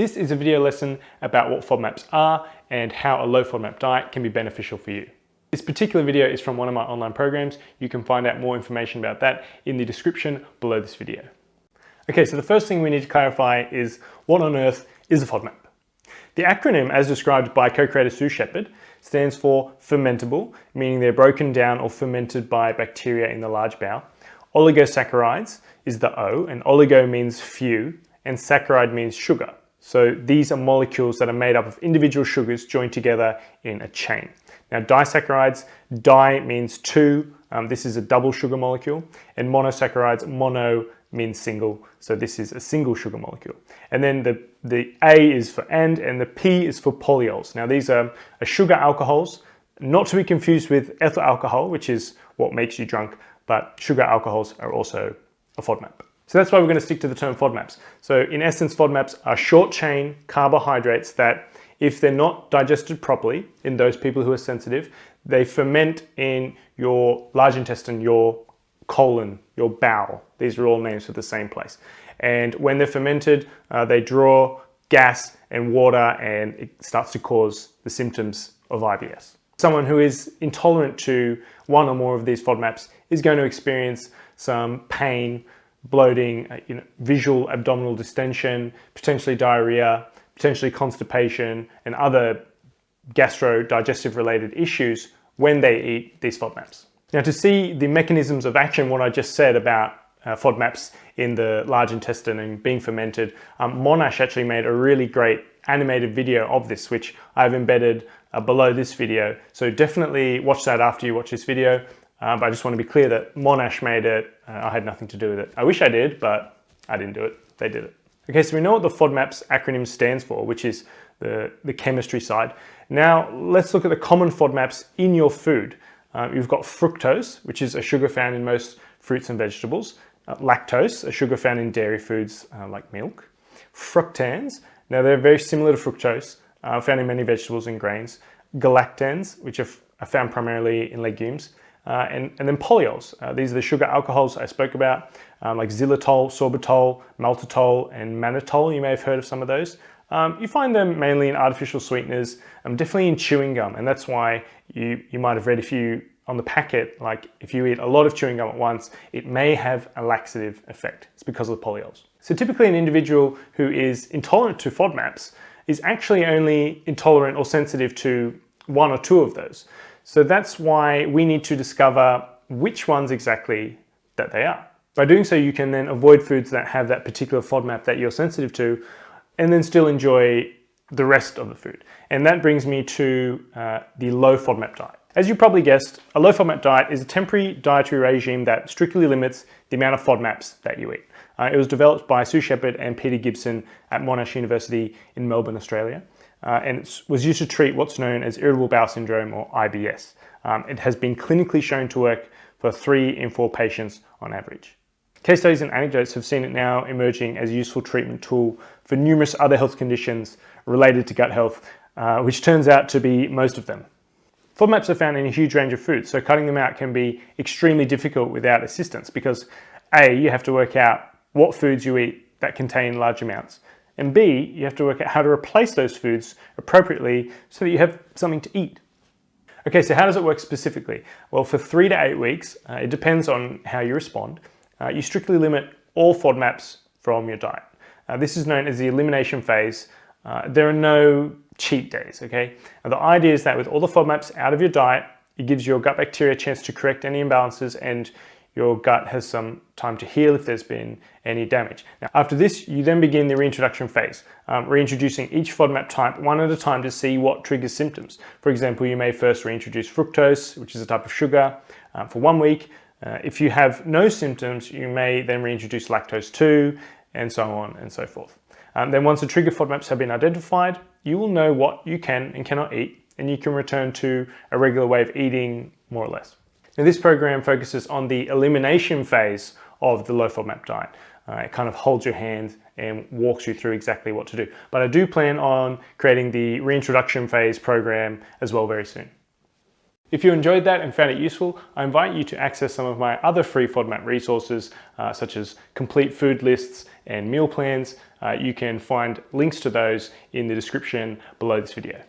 This is a video lesson about what FODMAPs are and how a low FODMAP diet can be beneficial for you. This particular video is from one of my online programs. You can find out more information about that in the description below this video. Okay, so the first thing we need to clarify is what on earth is a FODMAP? The acronym, as described by co-creator Sue Shepherd, stands for fermentable, meaning they're broken down or fermented by bacteria in the large bowel. Oligosaccharides is the O, and oligo means few, and saccharide means sugar. So these are molecules that are made up of individual sugars joined together in a chain. Now disaccharides, di means two, this is a double sugar molecule, and monosaccharides, mono means single, so this is a single sugar molecule. And then the A is for and the P is for polyols. Now these are sugar alcohols, not to be confused with ethyl alcohol, which is what makes you drunk, but sugar alcohols are also a FODMAP. So that's why we're going to stick to the term FODMAPs. So in essence, FODMAPs are short chain carbohydrates that, if they're not digested properly in those people who are sensitive, they ferment in your large intestine, your colon, your bowel. These are all names for the same place. And when they're fermented, they draw gas and water, and it starts to cause the symptoms of IBS. Someone who is intolerant to one or more of these FODMAPs is going to experience some pain, bloating, visual abdominal distension, potentially diarrhea, potentially constipation, and other gastro-digestive related issues when they eat these FODMAPs. Now, to see the mechanisms of action, what I just said about FODMAPs in the large intestine and being fermented, Monash actually made a really great animated video of this, which I've embedded below this video. So definitely watch that after you watch this video. But I just want to be clear that Monash made it. I had nothing to do with it. I wish I did, but I didn't do it. They did it. Okay, so we know what the FODMAPs acronym stands for, which is the chemistry side. Now, let's look at the common FODMAPs in your food. You've got fructose, which is a sugar found in most fruits and vegetables. Lactose, a sugar found in dairy foods like milk. Fructans, now they're very similar to fructose, found in many vegetables and grains. Galactans, which are found primarily in legumes. And then polyols. These are the sugar alcohols I spoke about, like xylitol, sorbitol, maltitol, and mannitol. You may have heard of some of those. You find them mainly in artificial sweeteners, definitely in chewing gum, and that's why you might have read if you on the packet, like if you eat a lot of chewing gum at once, it may have a laxative effect. It's because of the polyols. So typically an individual who is intolerant to FODMAPs is actually only intolerant or sensitive to one or two of those. So that's why we need to discover which ones exactly that they are. By doing so, you can then avoid foods that have that particular FODMAP that you're sensitive to, and then still enjoy the rest of the food. And that brings me to the low FODMAP diet. As you probably guessed, a low FODMAP diet is a temporary dietary regime that strictly limits the amount of FODMAPs that you eat. It was developed by Sue Shepherd and Peter Gibson at Monash University in Melbourne, Australia. And it was used to treat what's known as irritable bowel syndrome, or IBS. It has been clinically shown to work for 3 in 4 patients on average. Case studies and anecdotes have seen it now emerging as a useful treatment tool for numerous other health conditions related to gut health, which turns out to be most of them. FODMAPs are found in a huge range of foods, so cutting them out can be extremely difficult without assistance because A, you have to work out what foods you eat that contain large amounts, and B, you have to work out how to replace those foods appropriately so that you have something to eat. Okay, so how does it work specifically? Well, for 3 to 8 weeks, it depends on how you respond, you strictly limit all FODMAPs from your diet. This is known as the elimination phase. There are no cheat days, okay? Now, the idea is that with all the FODMAPs out of your diet, it gives your gut bacteria a chance to correct any imbalances, and your gut has some time to heal if there's been any damage. Now, after this, you then begin the reintroduction phase, reintroducing each FODMAP type one at a time to see what triggers symptoms. For example, you may first reintroduce fructose, which is a type of sugar, for 1 week. If you have no symptoms, you may then reintroduce lactose 2, and so on and so forth. Then once the trigger FODMAPs have been identified, you will know what you can and cannot eat, and you can return to a regular way of eating, more or less. Now, this program focuses on the elimination phase of the low FODMAP diet. It kind of holds your hand and walks you through exactly what to do. But I do plan on creating the reintroduction phase program as well very soon. If you enjoyed that and found it useful, I invite you to access some of my other free FODMAP resources, such as complete food lists and meal plans, You can find links to those in the description below this video.